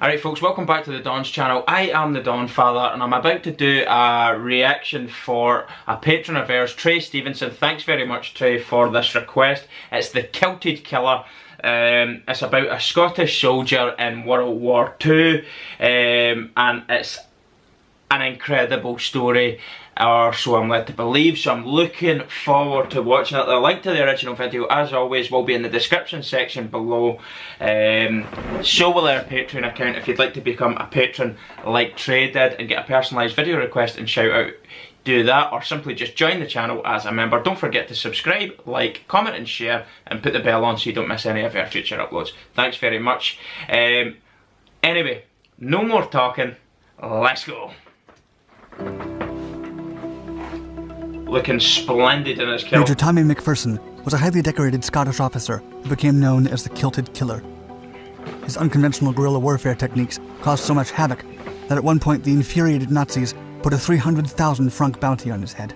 Alright folks, welcome back to the Don's channel. I am the Don Father and I'm about to do a reaction for a patron of ours, Trey Stevenson. Thanks very much, Trey, for this request. It's the Kilted Killer. It's about a Scottish soldier in World War II, and it's an incredible story, or so I'm led to believe, so I'm looking forward to watching it. The link to the original video, as always, will be in the description section below. So will our Patreon account if you'd like to become a patron like Trey did and get a personalised video request and shout out. Do that, or simply just join the channel as a member. Don't forget to subscribe, like, comment and share, and put the bell on so you don't miss any of our future uploads. Thanks very much. Anyway, no more talking, let's go. Looking splendid in his kilt. Major Tommy McPherson was a highly decorated Scottish officer who became known as the Kilted Killer. His unconventional guerrilla warfare techniques caused so much havoc that at one point the infuriated Nazis put a 300,000 franc bounty on his head.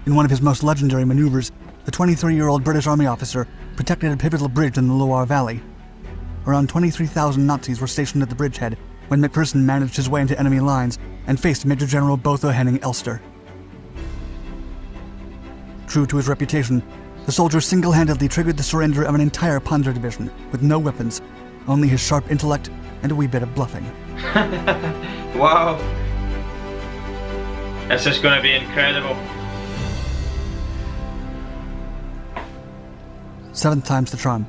In one of his most legendary maneuvers, the 23-year-old British Army officer protected a pivotal bridge in the Loire Valley. Around 23,000 Nazis were stationed at the bridgehead when McPherson managed his way into enemy lines and faced Major General Botho Henning Elster. True to his reputation, the soldier single-handedly triggered the surrender of an entire Panzer division with no weapons, only his sharp intellect and a wee bit of bluffing. Wow. This is going to be incredible. 7th time's the charm.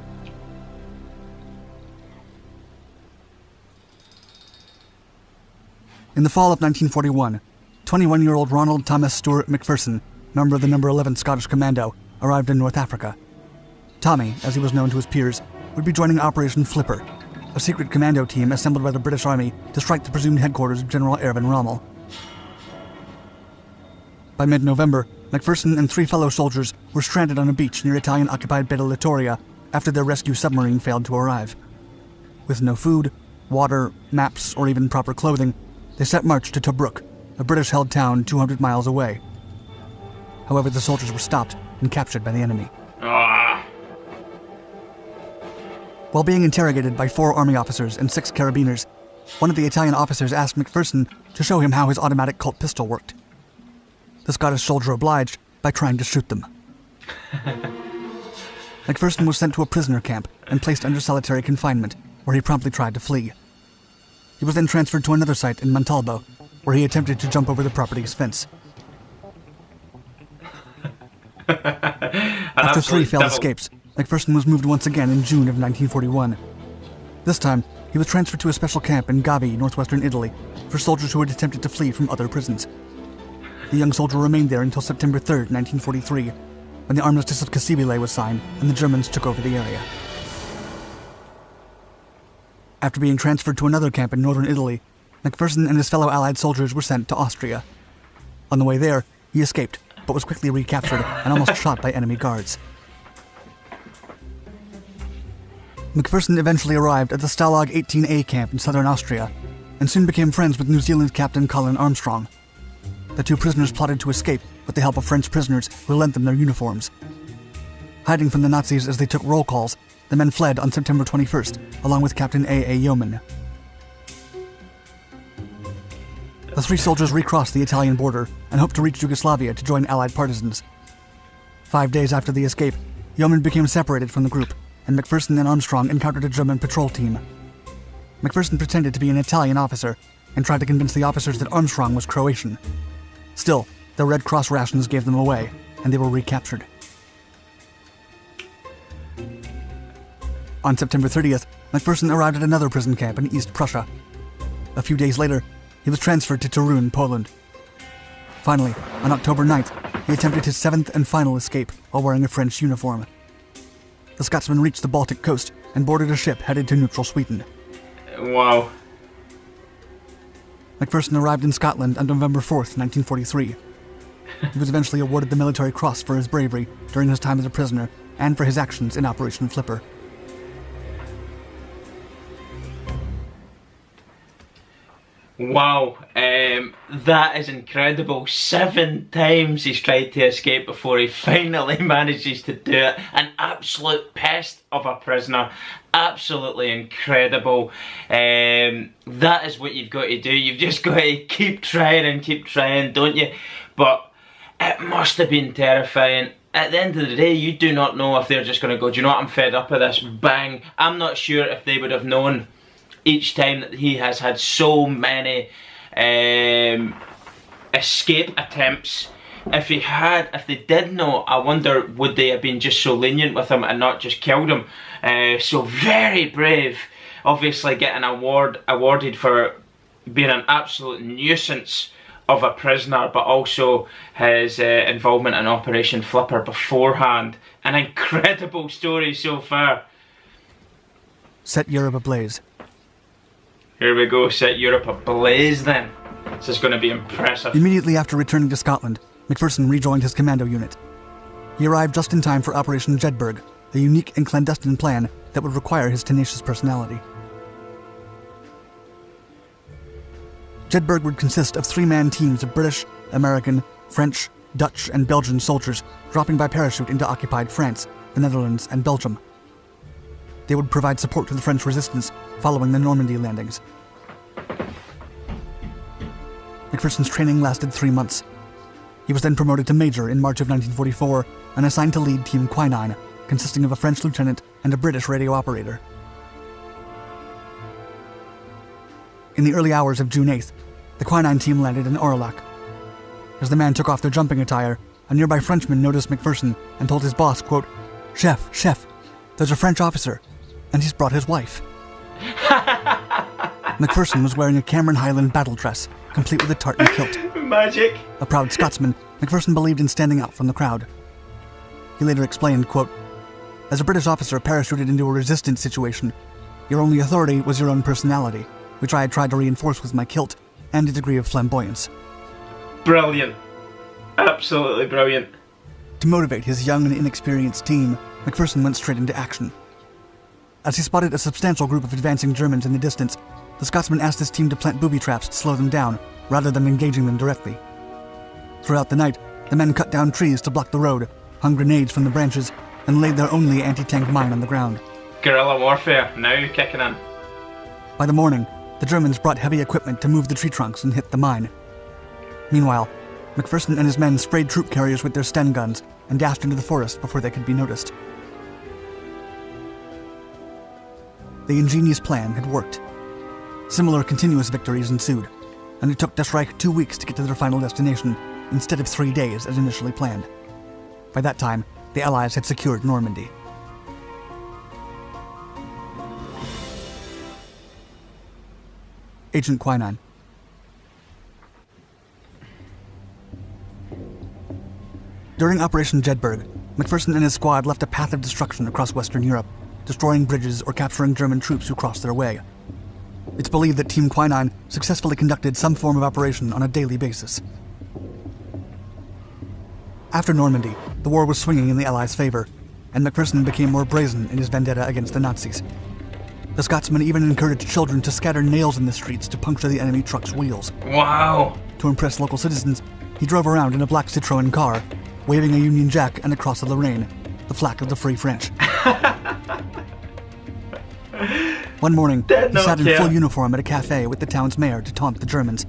In the fall of 1941, 21-year-old Ronald Thomas Stewart McPherson, member of the No. 11 Scottish Commando, arrived in North Africa. Tommy, as he was known to his peers, would be joining Operation Flipper, a secret commando team assembled by the British Army to strike the presumed headquarters of General Erwin Rommel. By mid-November, McPherson and 3 fellow soldiers were stranded on a beach near Italian-occupied Beta Littoria after their rescue submarine failed to arrive. With no food, water, maps, or even proper clothing, they set march to Tobruk, a British-held town 200 miles away. However, the soldiers were stopped and captured by the enemy. While being interrogated by 4 army officers and 6 carabiners, one of the Italian officers asked McPherson to show him how his automatic Colt pistol worked. The Scottish soldier obliged by trying to shoot them. McPherson was sent to a prisoner camp and placed under solitary confinement, where he promptly tried to flee. He was then transferred to another site in Montalbo, where he attempted to jump over the property's fence. After 3 failed escapes, McPherson was moved once again in June of 1941. This time, he was transferred to a special camp in Gavi, northwestern Italy, for soldiers who had attempted to flee from other prisons. The young soldier remained there until September 3rd, 1943, when the Armistice of Cassibile was signed and the Germans took over the area. After being transferred to another camp in northern Italy, McPherson and his fellow Allied soldiers were sent to Austria. On the way there, he escaped, but was quickly recaptured and almost shot by enemy guards. McPherson eventually arrived at the Stalag 18A camp in southern Austria, and soon became friends with New Zealand Captain Colin Armstrong. The 2 prisoners plotted to escape with the help of French prisoners who lent them their uniforms. Hiding from the Nazis as they took roll calls, the men fled on September 21st, along with Captain A.A. Yeoman. The 3 soldiers recrossed the Italian border and hoped to reach Yugoslavia to join Allied partisans. 5 days after the escape, Yeoman became separated from the group, and McPherson and Armstrong encountered a German patrol team. McPherson pretended to be an Italian officer and tried to convince the officers that Armstrong was Croatian. Still, the Red Cross rations gave them away, and they were recaptured. On September 30th, McPherson arrived at another prison camp in East Prussia. A few days later, he was transferred to Torun, Poland. Finally, on October 9th, he attempted his 7th and final escape while wearing a French uniform. The Scotsman reached the Baltic coast and boarded a ship headed to neutral Sweden. Wow. McPherson arrived in Scotland on November 4th, 1943. He was eventually awarded the Military Cross for his bravery during his time as a prisoner and for his actions in Operation Flipper. Wow, that is incredible. 7 times he's tried to escape before he finally manages to do it. An absolute pest of a prisoner. Absolutely incredible. That is what you've got to do. You've just got to keep trying and keep trying, don't you? But it must have been terrifying. At the end of the day, you do not know if they're just going to go, do you know what, I'm fed up of this, bang. I'm not sure if they would have known each time that he has had so many escape attempts. If they did know, I wonder would they have been just so lenient with him and not just killed him. So very brave. Obviously getting awarded for being an absolute nuisance of a prisoner, but also his involvement in Operation Flipper beforehand. An incredible story so far. Set Europe ablaze. Here we go, set Europe ablaze then. This is going to be impressive. Immediately after returning to Scotland, Macpherson rejoined his commando unit. He arrived just in time for Operation Jedburgh, a unique and clandestine plan that would require his tenacious personality. Jedburgh would consist of 3-man teams of British, American, French, Dutch, and Belgian soldiers dropping by parachute into occupied France, the Netherlands, and Belgium. They would provide support to the French resistance following the Normandy landings. Macpherson's training lasted 3 months. He was then promoted to Major in March of 1944 and assigned to lead Team Quinine, consisting of a French lieutenant and a British radio operator. In the early hours of June 8th, the Quinine team landed in Aurillac. As the men took off their jumping attire, a nearby Frenchman noticed Macpherson and told his boss, quote, Chef, there's a French officer, and he's brought his wife." Macpherson was wearing a Cameron Highland battle dress, complete with a tartan kilt. Magic! A proud Scotsman, Macpherson believed in standing out from the crowd. He later explained, quote, "As a British officer parachuted into a resistance situation, your only authority was your own personality, which I had tried to reinforce with my kilt and a degree of flamboyance." Brilliant. Absolutely brilliant. To motivate his young and inexperienced team, Macpherson went straight into action. As he spotted a substantial group of advancing Germans in the distance, the Scotsman asked his team to plant booby traps to slow them down, rather than engaging them directly. Throughout the night, the men cut down trees to block the road, hung grenades from the branches, and laid their only anti-tank mine on the ground. Guerrilla warfare, now kicking in. By the morning, the Germans brought heavy equipment to move the tree trunks and hit the mine. Meanwhile, Macpherson and his men sprayed troop carriers with their Sten guns and dashed into the forest before they could be noticed. The ingenious plan had worked. Similar continuous victories ensued, and it took Das Reich 2 weeks to get to their final destination, instead of 3 days as initially planned. By that time, the Allies had secured Normandy. Agent Quinine. During Operation Jedburgh, Macpherson and his squad left a path of destruction across Western Europe, destroying bridges or capturing German troops who crossed their way. It's believed that Team Quinine successfully conducted some form of operation on a daily basis. After Normandy, the war was swinging in the Allies' favor, and Macpherson became more brazen in his vendetta against the Nazis. The Scotsman even encouraged children to scatter nails in the streets to puncture the enemy truck's wheels. Wow! To impress local citizens, he drove around in a black Citroën car, waving a Union Jack and a Cross of Lorraine, the flag of the Free French. One morning, he sat in full uniform at a cafe with the town's mayor to taunt the Germans.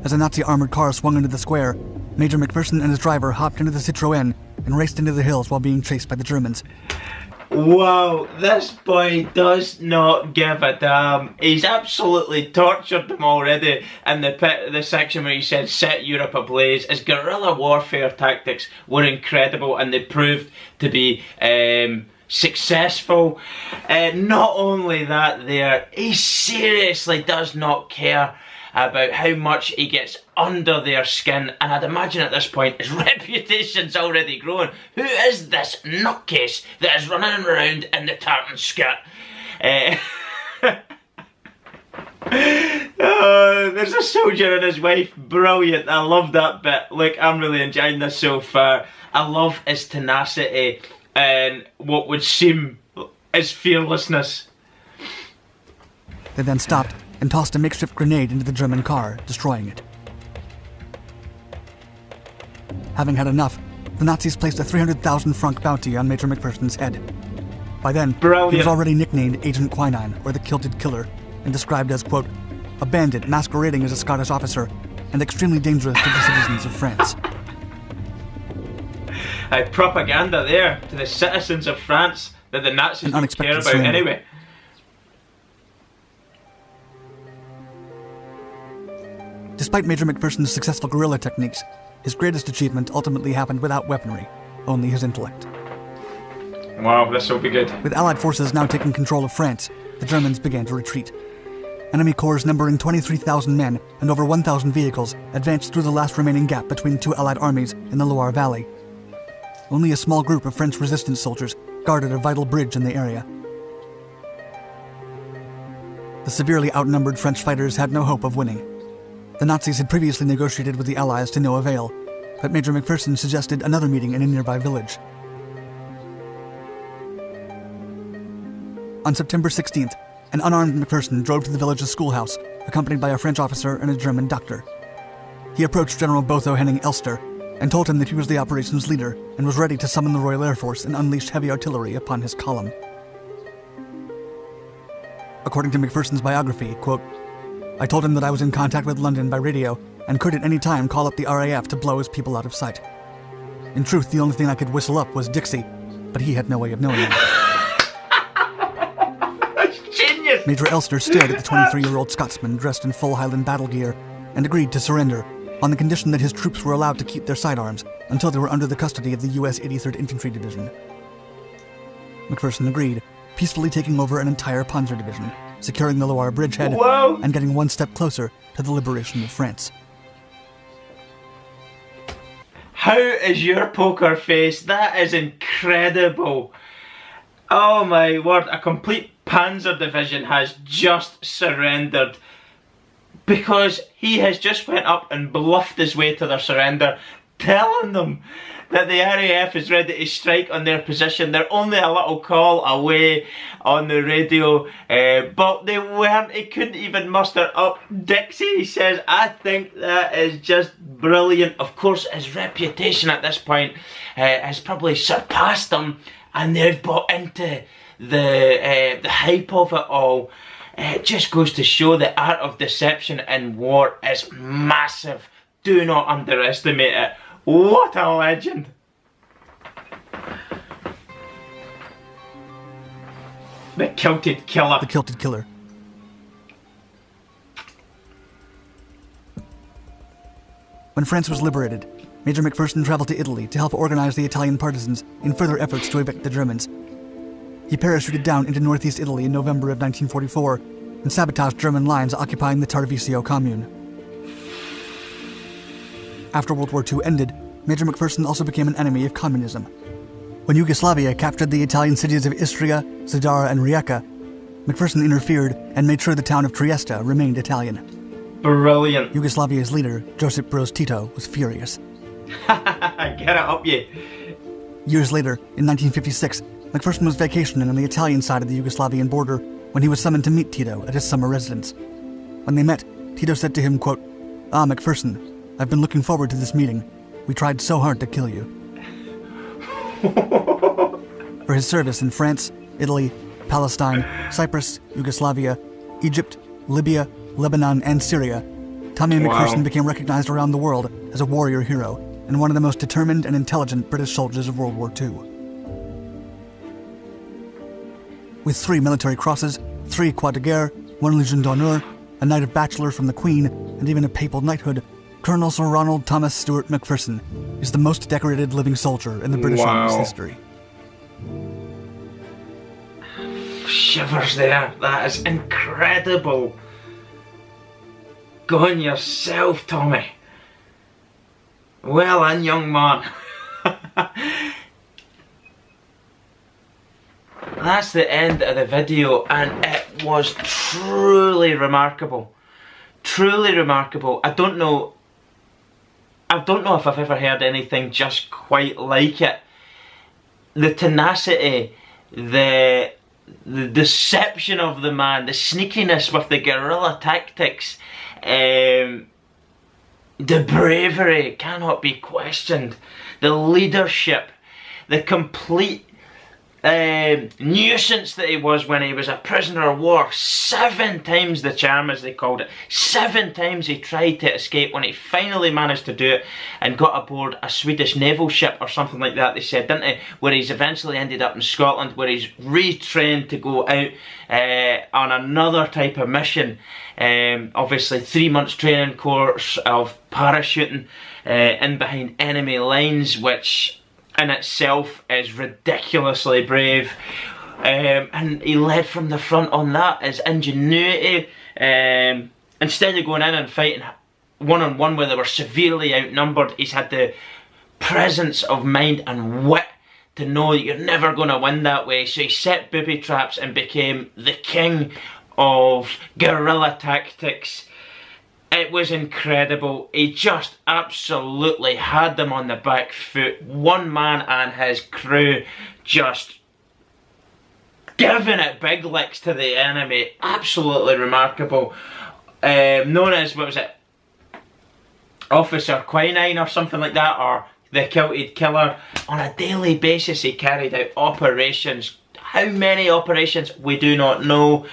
As a Nazi armored car swung into the square, Major Macpherson and his driver hopped into the Citroën and raced into the hills while being chased by the Germans. Wow, this boy does not give a damn. He's absolutely tortured them already in the section where he said set Europe ablaze. His guerrilla warfare tactics were incredible and they proved to be successful. Not only that there, he seriously does not care about how much he gets under their skin, and I'd imagine at this point his reputation's already grown. Who is this nutcase that is running around in the tartan skirt? There's a soldier and his wife, brilliant. I love that bit. Look, I'm really enjoying this so far. I love his tenacity and what would seem his fearlessness. They then stopped and tossed a makeshift grenade into the German car, destroying it. Having had enough, the Nazis placed a 300,000 franc bounty on Major McPherson's head. By then, Brilliant. he was already nicknamed Agent Quinine, or the Kilted Killer, and described as, quote, a bandit masquerading as a Scottish officer and extremely dangerous to the citizens of France. Propaganda there to the citizens of France that the Nazis don't care about surrender. anyway. Despite Major McPherson's successful guerrilla techniques, his greatest achievement ultimately happened without weaponry, only his intellect. Wow, this will be good. With Allied forces now taking control of France, the Germans began to retreat. Enemy corps numbering 23,000 men and over 1,000 vehicles advanced through the last remaining gap between two Allied armies in the Loire Valley. Only a small group of French resistance soldiers guarded a vital bridge in the area. The severely outnumbered French fighters had no hope of winning. The Nazis had previously negotiated with the Allies to no avail, but Major McPherson suggested another meeting in a nearby village. On September 16th, an unarmed McPherson drove to the village's schoolhouse, accompanied by a French officer and a German doctor. He approached General Botho Henning Elster and told him that he was the operations leader and was ready to summon the Royal Air Force and unleash heavy artillery upon his column. According to McPherson's biography, quote, I told him that I was in contact with London by radio and could at any time call up the RAF to blow his people out of sight. In truth, the only thing I could whistle up was Dixie, but he had no way of knowing that. Major Elster stared at the 23-year-old Scotsman dressed in full Highland battle gear and agreed to surrender on the condition that his troops were allowed to keep their sidearms until they were under the custody of the U.S. 83rd Infantry Division. McPherson agreed, peacefully taking over an entire Panzer Division, securing the Loire bridgehead and getting one step closer to the liberation of France. How is your poker face? That is incredible. Oh my word, a complete Panzer Division has just surrendered because he has just went up and bluffed his way to their surrender, telling them that the RAF is ready to strike on their position. They're only a little call away on the radio, but they weren't. He couldn't even muster up Dixie, he says. I think that is just brilliant. Of course, his reputation at this point has probably surpassed him, and they've bought into the hype of it all. It just goes to show the art of deception in war is massive. Do not underestimate it. What a legend! The Kilted Killer. The Kilted Killer. When France was liberated, Major McPherson traveled to Italy to help organize the Italian partisans in further efforts to evict the Germans. He parachuted down into northeast Italy in November of 1944 and sabotaged German lines occupying the Tarvisio commune. After World War II ended, Major McPherson also became an enemy of communism. When Yugoslavia captured the Italian cities of Istria, Zadar, and Rijeka, McPherson interfered and made sure the town of Trieste remained Italian. Brilliant. Yugoslavia's leader, Josip Broz Tito, was furious. Get it up, you. Years later, in 1956, McPherson was vacationing on the Italian side of the Yugoslavian border when he was summoned to meet Tito at his summer residence. When they met, Tito said to him, quote, "Ah, McPherson, I've been looking forward to this meeting. We tried so hard to kill you." For his service in France, Italy, Palestine, Cyprus, Yugoslavia, Egypt, Libya, Lebanon, and Syria, Tommy McPherson became recognized around the world as a warrior hero and one of the most determined and intelligent British soldiers of World War II. With 3 military crosses, 3 Croix de Guerre, 1 Legion d'Honneur, a Knight of Bachelor from the Queen, and even a papal knighthood, Colonel Sir Ronald Thomas Stewart McPherson is the most decorated living soldier in the British Army's history. Shivers there. That is incredible. Go on yourself, Tommy. Well done, young man. That's the end of the video, and it was truly remarkable. Truly remarkable. I don't know if I've ever heard anything just quite like it. The tenacity, the the deception of the man, the sneakiness with the guerrilla tactics, the bravery cannot be questioned, the leadership, the complete nuisance that he was when he was a prisoner of war. 7 times the charm, as they called it. 7 times he tried to escape. When he finally managed to do it and got aboard a Swedish naval ship or something like that, they said, didn't they? Where he's eventually ended up in Scotland, where he's retrained to go out on another type of mission. Obviously 3 months training course of parachuting in behind enemy lines, which in itself is ridiculously brave, and he led from the front on that. His ingenuity, instead of going in and fighting one-on-one where they were severely outnumbered, he's had the presence of mind and wit to know that you're never going to win that way. So he set booby traps and became the king of guerrilla tactics. It was incredible. He just absolutely had them on the back foot. One man and his crew just giving it big licks to the enemy. Absolutely remarkable. Known as, what was it, Officer Quinine or something like that, or the Kilted Killer. On a daily basis he carried out operations. How many operations we do not know.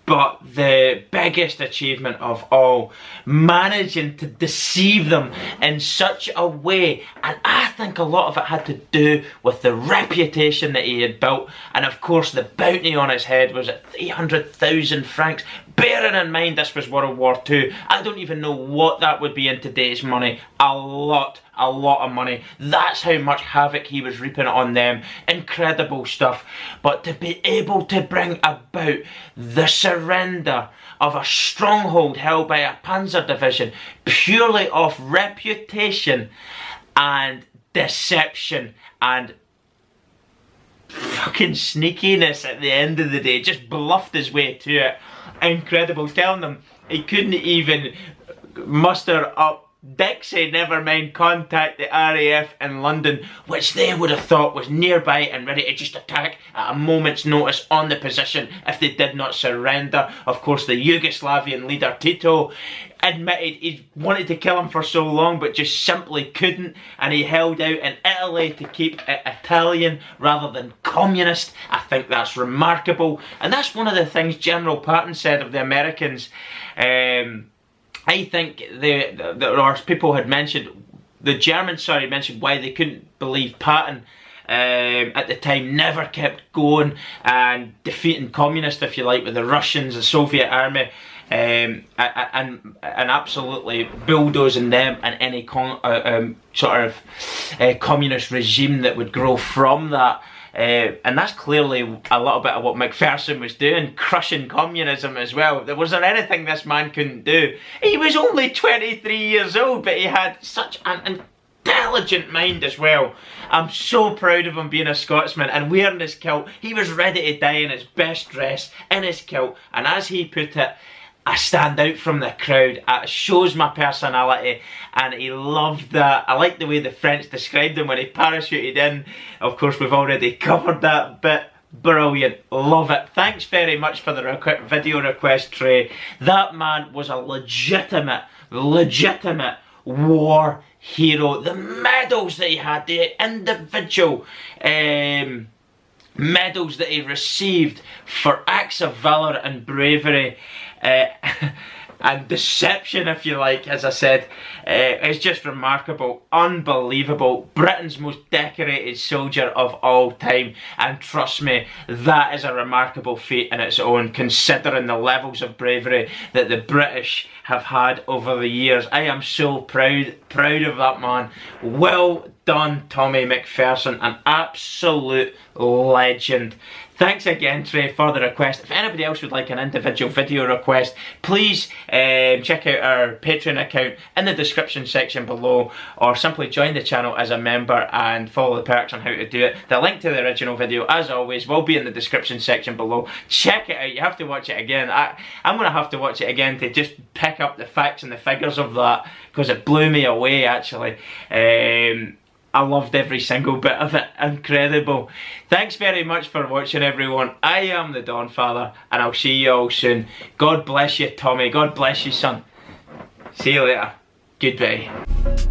But the biggest achievement of all, managing to deceive them in such a way, and I think a lot of it had to do with the reputation that he had built, and of course the bounty on his head was at 300,000 francs. Bearing in mind this was World War II, I don't even know what that would be in today's money. A lot of money. That's how much havoc he was reaping on them. Incredible stuff. But to be able to bring about the surrender of a stronghold held by a panzer division purely off reputation and deception and fucking sneakiness at the end of the day, just bluffed his way to it. Incredible. Telling them he couldn't even muster up Dixie, never mind contact the RAF in London, which they would have thought was nearby and ready to just attack at a moment's notice on the position if they did not surrender. Of course, the Yugoslavian leader Tito admitted he wanted to kill him for so long but just simply couldn't, and he held out in Italy to keep it Italian rather than communist. I think that's remarkable, and that's one of the things General Patton said of the Americans. I think or people had mentioned, the Germans, mentioned why they couldn't believe Patton at the time, never kept going and defeating communists, if you like, with the Russians, the Soviet army, and absolutely bulldozing them and any communist regime that would grow from that. And that's clearly a little bit of what McPherson was doing, crushing communism as well. There wasn't anything this man couldn't do. He was only 23 years old, but he had such an intelligent mind as well. I'm so proud of him being a Scotsman and wearing his kilt. He was ready to die in his best dress, in his kilt, and as he put it, I stand out from the crowd. It shows my personality, and he loved that. I like the way the French described him when he parachuted in. Of course, we've already covered that bit. Brilliant. Love it. Thanks very much for the video request, Trey. That man was a legitimate war hero. The medals that he had, the individual medals that he received for acts of valour and bravery, and deception, if you like, as I said, is just remarkable, unbelievable. Britain's most decorated soldier of all time, and trust me, that is a remarkable feat in its own, considering the levels of bravery that the British have had over the years. I am so proud of that man. Well done, Tommy McPherson, an absolute legend. Thanks again, Trey, for the request. If anybody else would like an individual video request, please check out our Patreon account in the description section below, or simply join the channel as a member and follow the perks on how to do it. The link to the original video, as always, will be in the description section below. Check it out. You have to watch it again. I'm going to have to watch it again to just pick up the facts and the figures of that, because it blew me away, actually. I loved every single bit of it. Incredible. Thanks very much for watching, everyone. I am the Dawn Father, and I'll see you all soon. God bless you, Tommy. God bless you, son. See you later. Goodbye.